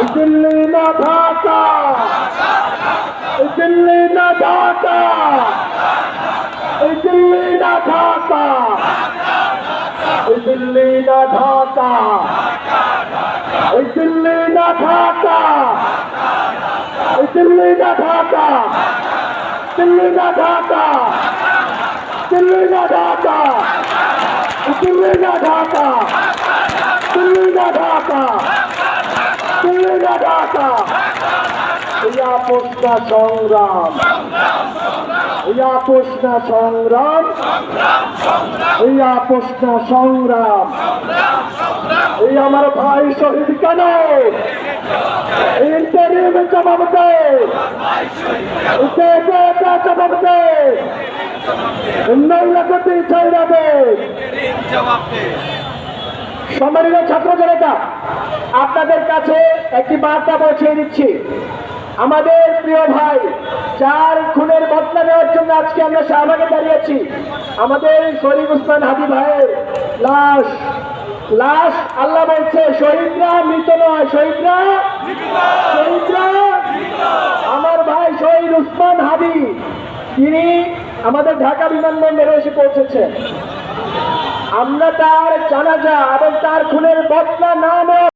दिल्ली ना ढाका, दिल्ली ना ढाका, दिल्ली ना ढाका, दिल्ली ना ढाका, दिल्ली ना ढाका, दिल्ली ना ढाका, दिल्ली ना ढाका, दिल्ली ना ढाका, दिल्ली ना ढाका, दिल्ली ना ढाका, दिल्ली ना ढाका। या पोस्टा संग्राम, या पोस्टा संग्राम, या पोस्टा संग्राम। ये हमारे भाई शहीद कनो इंटरव्यू में जवाब दे, उसे जवाब दे, नहीं लगती चाहिए दे जवाब दे। সম্মানিত ছাত্র জনতা, আপনাদের কাছে একটি বার্তা পৌঁছে দিচ্ছি। আমাদের প্রিয় ভাই যার খুনের বদলা নেওয়ার জন্য আজকে আমরা শাহবাগে দাঁড়িয়েছি, আমাদের শরীফ উসমান হাদি ভাইয়ের লাশ আল্লাহ বলছে শহীদরা মৃত নয়, শহীদরা আমার ভাই শহীদ উসমান হাদি তিনি আমাদের ঢাকা বিমানবন্দরে এসে পৌঁছেছেন। আমরা তার জানাজা এবং তার খুনের বদলা না নেওয়া